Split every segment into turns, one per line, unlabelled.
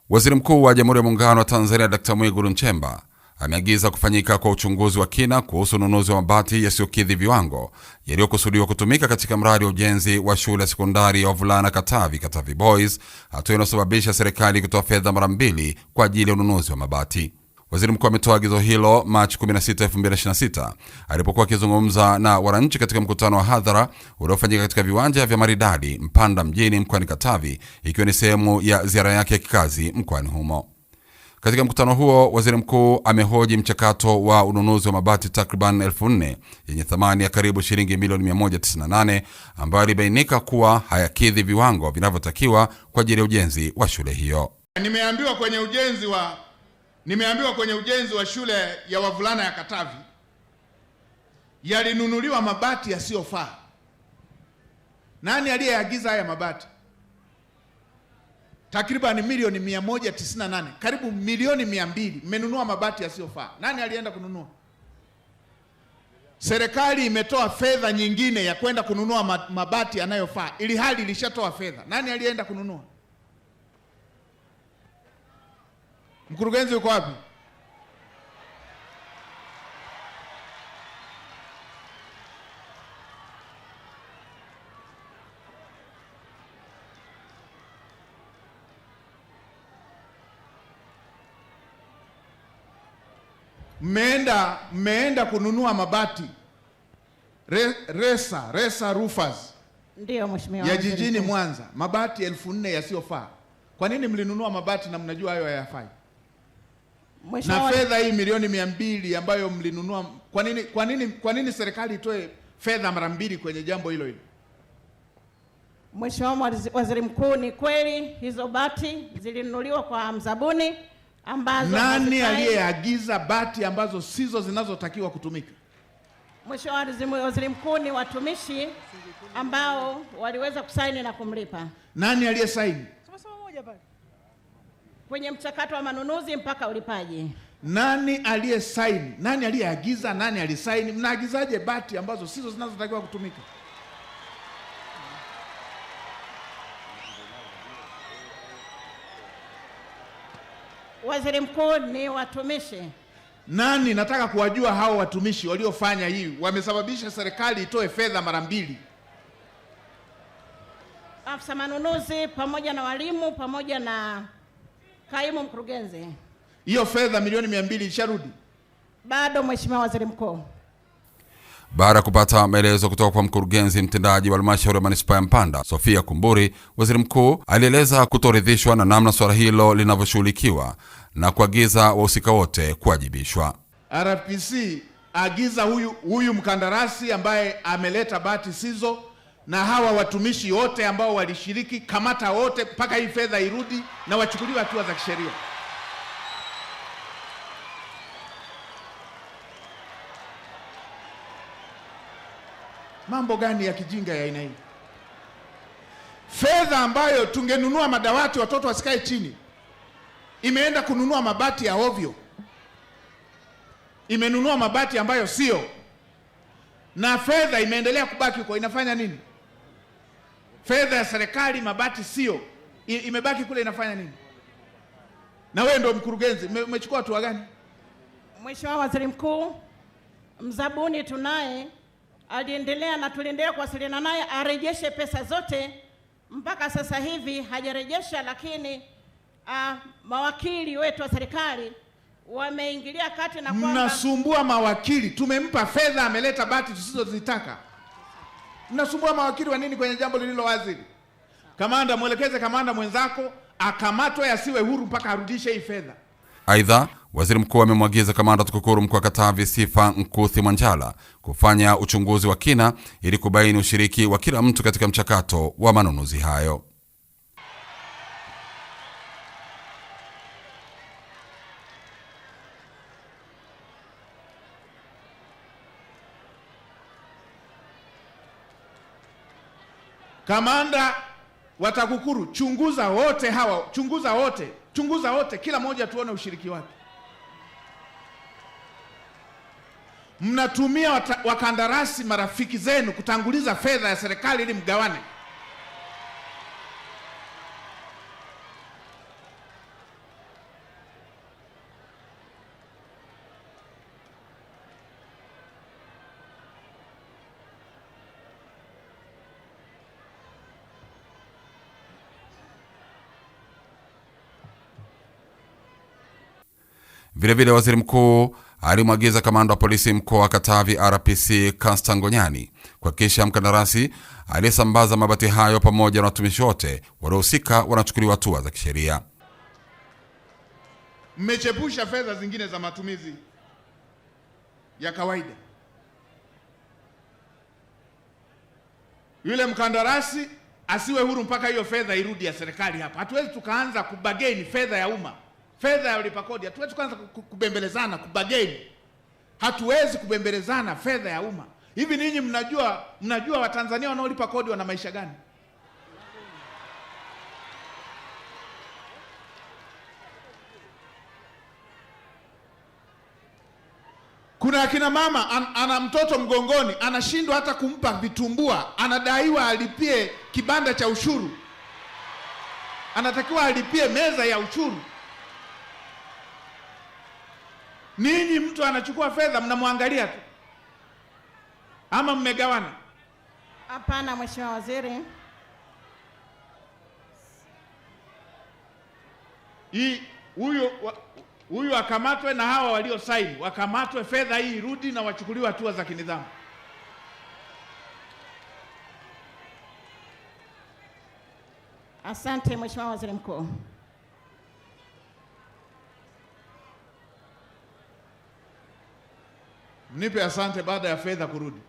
Waziri Mkuu wa Jamhuri ya Muungano wa Tanzania Dr. Mwigulu Nchemba ameagiza kufanyika kwa uchunguzi wa kina kuhusu ununuzi wa mabati yasiyokidhi viwango yaliyokusudiwa kutumika katika mradi wa ujenzi wa shule ya sekondari ya wavulana Katavi Boys, hatua inayosababisha serikali kutoa fedha mara mbili kwa ajili ya ununuzi wa mabati. Waziri Mkuu ametoa agizo hilo Machi 16, 2026 alipokuwa akizungumza na wananchi katika mkutano wa hadhara uliofanyika katika viwanja vya Maridadi Mpanda mjini mkoani Katavi, ikiwa ni sehemu ya ziara yake ya kikazi mkoani humo. Katika mkutano huo, Waziri Mkuu amehoji mchakato wa ununuzi wa mabati takriban 4,000 yenye thamani ya karibu shilingi milioni 198 ambayo ilibainika kuwa hayakidhi viwango vinavyotakiwa kwa ajili ya ujenzi wa shule hiyo.
Nimeambiwa kwenye ujenzi wa shule ya wavulana ya Katavi yalinunuliwa mabati yasiyofaa. Nani aliyeagiza haya mabati? Takriban milioni 198, karibu milioni 200 mmenunua mabati yasiyofaa. Nani alienda kununua? Serikali imetoa fedha nyingine ya kwenda kununua mabati yanayofaa, ili hali ilishatoa fedha. Nani alienda kununua? Mkurugenzi uko wapi? Mmeenda kununua mabati Resa Roofers.
Ndio mheshimiwa.
Ya jijini Mwanza, mabati 4,000 yasiyofaa. Kwa nini mlinunua mabati na mnajua hayo hayafai? Na fedha hii milioni 200 ambayo mlinunua, kwa nini serikali itoe fedha mara mbili kwenye jambo hilo hilo?
Mheshimiwa Waziri Mkuu, ni kweli hizo bati zilinunuliwa kwa mzabuni ambazo
nani aliyeagiza bati ambazo sizo zinazotakiwa kutumika?
Mheshimiwa Waziri Mkuu, ni watumishi ambao waliweza kusaini na kumlipa.
Nani aliyesaini?
Kwenye mchakato wa manunuzi mpaka ulipaji.
Nani aliyesaini? Nani aliyeagiza? Nani alisaini? Mnaagizaje bati ambazo sizo zinazotakiwa kutumika?
Waziri Mkuu, ni watumishi.
Nani? Nataka kuwajua hao watumishi waliofanya hii, wamesababisha serikali itoe fedha mara mbili.
Afisa manunuzi pamoja na walimu pamoja na kaimu mkurugenzi.
Hiyo fedha milioni 200 isharudi?
Bado Mheshimiwa Waziri Mkuu.
Baada ya kupata maelezo kutoka kwa mkurugenzi mtendaji wa halmashauri ya manispaa ya Mpanda, Sofia Kumburi, Waziri Mkuu alieleza kutoridhishwa na namna swala hilo linavyoshughulikiwa na kuagiza wahusika wote kuwajibishwa.
RPC agiza huyu mkandarasi ambaye ameleta bati sizo, na hawa watumishi wote ambao walishiriki, kamata wote mpaka hii fedha irudi na wachukuliwe hatua za kisheria. Mambo gani ya kijinga ya aina hii? Fedha ambayo tungenunua madawati watoto wasikae chini, imeenda kununua mabati ya ovyo, imenunua mabati ambayo sio, na fedha imeendelea kubaki huko. Inafanya nini? Fedha ya serikali, mabati sio, imebaki kule, inafanya nini? Na wewe ndio mkurugenzi, umechukua hatua gani?
Mheshimiwa Waziri Mkuu, mzabuni tunaye aliendelea na tuliendelea kuwasiliana naye arejeshe pesa zote. Mpaka sasa hivi hajarejesha, lakini mawakili wetu wa serikali wameingilia kati na kwamba
mnasumbua mawakili. Tumempa fedha, ameleta bati tusizozitaka. Mnasumbua mawakili wa nini kwenye jambo lililo wazi? Kamanda, mwelekeze kamanda mwenzako akamatwe, asiwe huru mpaka arudishe hii fedha.
Aidha, Waziri Mkuu amemwagiza kamanda TAKUKURU mkoa wa Katavi Sifa Nkuthi Mwanjala kufanya uchunguzi wa kina ili kubaini ushiriki wa kila mtu katika mchakato wa manunuzi hayo.
Kamanda wa TAKUKURU, chunguza wote hawa, chunguza wote, kila mmoja tuone ushiriki wake. Mnatumia wakandarasi marafiki zenu kutanguliza fedha ya serikali ili mgawane.
Vilevile waziri mkuu alimwagiza kamanda wa polisi mkoa wa Katavi RPC Constant Ngonyani kuhakikisha mkandarasi aliyesambaza mabati hayo pamoja na watumishi wote waliohusika wanachukuliwa hatua za kisheria.
Mmechepusha fedha zingine za matumizi ya kawaida. Yule mkandarasi asiwe huru mpaka hiyo fedha irudi ya serikali hapa. Hatuwezi tukaanza kubageni fedha ya umma, fedha ya ulipa kodi. Hatuwezi tukaanza kubembelezana, kubageni. Hatuwezi kubembelezana fedha ya umma. Hivi ninyi mnajua Watanzania wanaolipa kodi wana maisha gani? Kuna akina mama ana mtoto mgongoni, anashindwa hata kumpa vitumbua, anadaiwa alipie kibanda cha ushuru, anatakiwa alipie meza ya ushuru. Ninyi mtu anachukua fedha mnamwangalia tu, ama mmegawana?
Hapana, Mheshimiwa Waziri.
Huyu akamatwe na hawa walio saini wakamatwe, fedha hii irudi na wachukuliwe hatua za kinidhamu.
Asante Mheshimiwa Waziri Mkuu.
Mnipe asante baada ya fedha kurudi.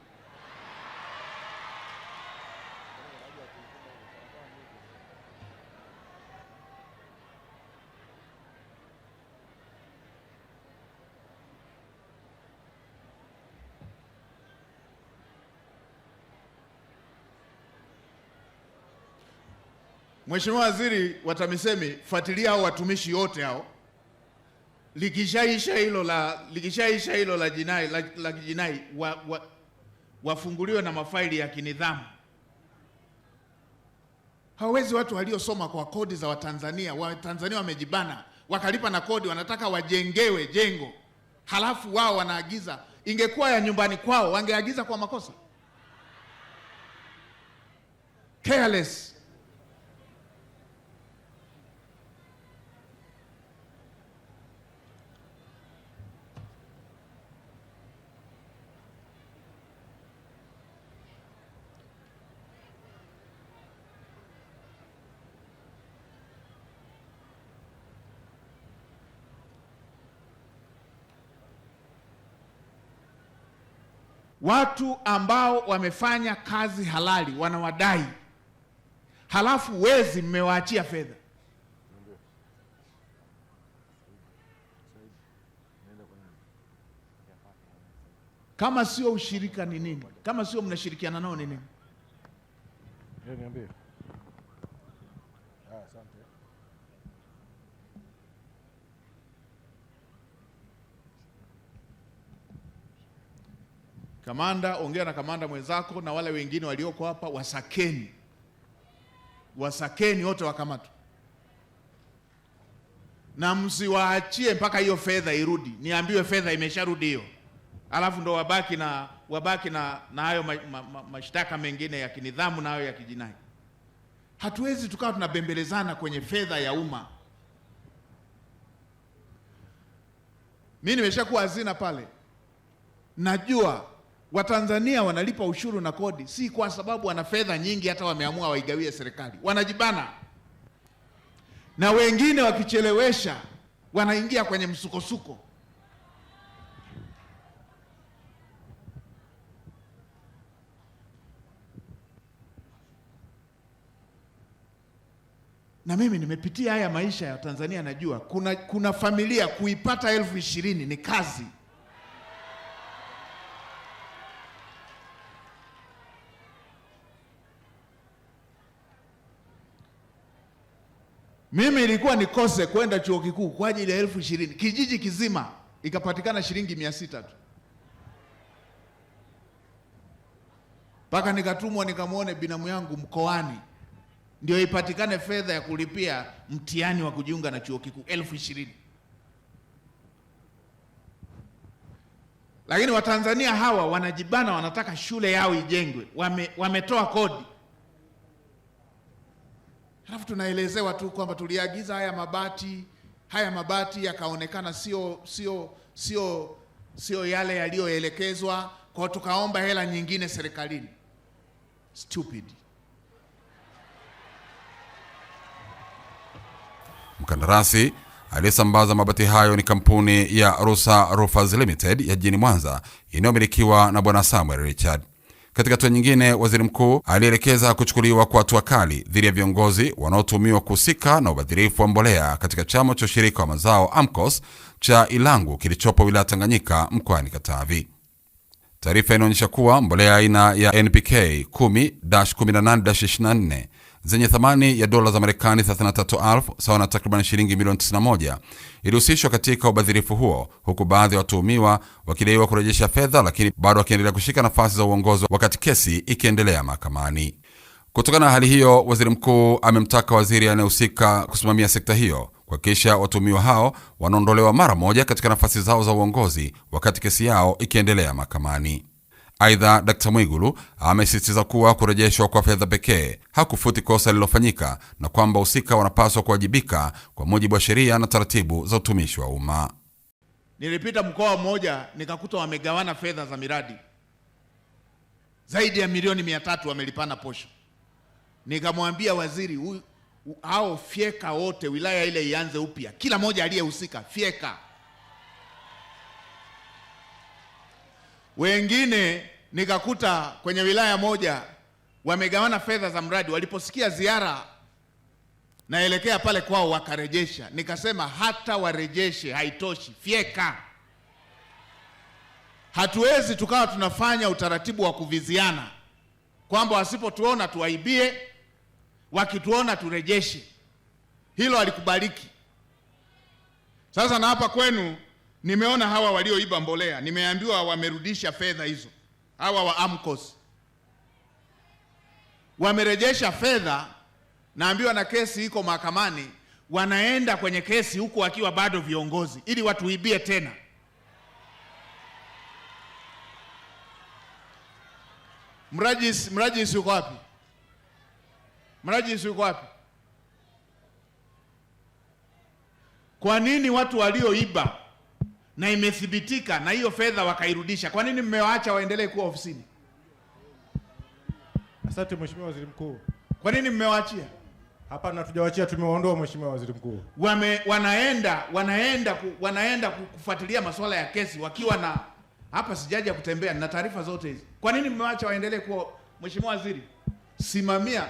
Mheshimiwa Waziri wa TAMISEMI, fuatilia hao watumishi wote hao. Likishaisha hilo la jinai wafunguliwe na mafaili ya kinidhamu. Hawezi watu waliosoma kwa kodi za Watanzania wamejibana, wakalipa na kodi, wanataka wajengewe jengo, halafu wao wanaagiza. Ingekuwa ya nyumbani kwao wangeagiza kwa makosa. Careless. Watu ambao wamefanya kazi halali wanawadai, halafu wezi mmewaachia fedha. Kama sio ushirika ni nini? Kama sio mnashirikiana nao ni nini? Kamanda, ongea na kamanda mwenzako na wale wengine walioko hapa, wasakeni wote wakamatwe, na msiwaachie mpaka hiyo fedha irudi. Niambiwe fedha imesharudi hiyo, alafu ndo wabaki na hayo mashtaka mengine ya kinidhamu na hayo ya kijinai. Hatuwezi tukawa tunabembelezana kwenye fedha ya umma. Mimi nimeshakuwa hazina pale, najua Watanzania wanalipa ushuru na kodi si kwa sababu wana fedha nyingi hata wameamua waigawie serikali. Wanajibana, na wengine wakichelewesha wanaingia kwenye msukosuko. Na mimi nimepitia haya maisha ya Tanzania, najua kuna familia kuipata 20,000 ni kazi. Mimi ilikuwa nikose kwenda chuo kikuu kwa ajili ya 20,000, kijiji kizima ikapatikana shilingi 600 tu. Mpaka nikatumwa nikamwone binamu yangu mkoani, ndio ipatikane fedha ya kulipia mtihani wa kujiunga na chuo kikuu 20,000. Lakini Watanzania hawa wanajibana, wanataka shule yao ijengwe, wametoa kodi. Halafu tunaelezewa tu kwamba tuliagiza haya mabati haya mabati yakaonekana sio yale yaliyoelekezwa, kwa tukaomba hela nyingine serikalini. Stupid.
Mkandarasi aliyesambaza mabati hayo ni kampuni ya Rusa Roofers Limited ya jijini Mwanza inayomilikiwa na Bwana Samuel Richard. Katika hatua nyingine, waziri mkuu alielekeza kuchukuliwa kwa hatua kali dhidi ya viongozi wanaotumiwa kuhusika na ubadhirifu wa mbolea katika chama cha ushirika wa mazao AMCOS cha Ilangu kilichopo wilaya Tanganyika mkoani Katavi. Taarifa inaonyesha kuwa mbolea aina ya NPK 10-18-24 zenye thamani ya dola za Marekani 33,000 sawa na takriban shilingi milioni 91 ilihusishwa katika ubadhirifu huo, huku baadhi ya watuhumiwa wakidaiwa kurejesha fedha, lakini bado wakiendelea kushika nafasi za uongozi wakati kesi ikiendelea mahakamani. Kutokana na hali hiyo, waziri mkuu amemtaka waziri anayehusika kusimamia sekta hiyo kuhakikisha watuhumiwa hao wanaondolewa mara moja katika nafasi zao za uongozi wakati kesi yao ikiendelea mahakamani. Aidha, Dkt. Mwigulu amesisitiza kuwa kurejeshwa kwa fedha pekee hakufuti kosa lililofanyika na kwamba husika wanapaswa kuwajibika kwa mujibu wa sheria na taratibu za utumishi wa umma.
Nilipita mkoa mmoja nikakuta wamegawana fedha za miradi zaidi ya milioni 300 wamelipana posho. Nikamwambia waziri, hao fyeka wote, wilaya ile ianze upya, kila moja aliyehusika fyeka. Wengine nikakuta kwenye wilaya moja wamegawana fedha za mradi, waliposikia ziara naelekea pale kwao wakarejesha. Nikasema hata warejeshe haitoshi, fyeka. Hatuwezi tukawa tunafanya utaratibu wa kuviziana kwamba wasipotuona tuwaibie, wakituona turejeshe. Hilo halikubaliki. Sasa na hapa kwenu nimeona hawa walioiba mbolea, nimeambiwa wamerudisha fedha hizo. Hawa wa AMCOS wamerejesha fedha, naambiwa na kesi iko mahakamani, wanaenda kwenye kesi huku wakiwa bado viongozi ili watuibie tena. Mrajis yuko wapi? Mrajis yuko wapi? Kwa nini watu walioiba na imethibitika na hiyo fedha wakairudisha, kwa nini mmewaacha waendelee kuwa ofisini?
Asante Mheshimiwa Waziri Mkuu.
Kwa nini mmewaachia?
Hapana, tujawaachia, tumewaondoa Mheshimiwa Waziri Mkuu.
Wanaenda kufuatilia masuala ya kesi wakiwa na, hapa sijaja kutembea na taarifa zote hizi. Kwa nini mmewaacha waendelee kuwa? Mheshimiwa Waziri, simamia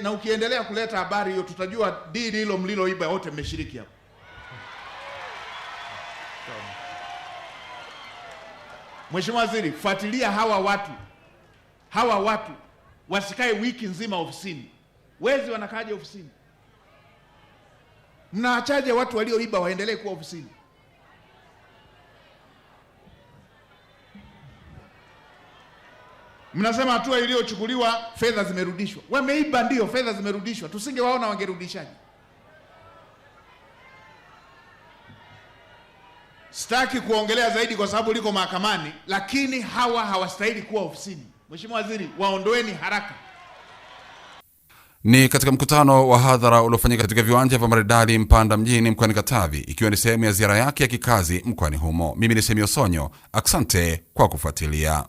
na ukiendelea kuleta habari hiyo tutajua dili hilo mliloiba wote mmeshiriki hapo. Mheshimiwa Waziri, fuatilia hawa watu wasikae wiki nzima ofisini. Wezi wanakaaje ofisini? Mnaachaje watu walioiba waendelee kuwa ofisini? Mnasema hatua iliyochukuliwa fedha zimerudishwa. Wameiba ndio, fedha zimerudishwa. Tusingewaona wangerudishaje? Sitaki kuongelea zaidi kwa sababu liko mahakamani, lakini hawa hawastahili kuwa ofisini. Mheshimiwa Waziri, waondoeni haraka.
Ni katika mkutano wa hadhara uliofanyika katika viwanja vya Maridadi Mpanda mjini mkoani Katavi, ikiwa ni sehemu ya ziara yake ya kikazi mkoani humo. Mimi ni Semio Sonyo, asante kwa kufuatilia.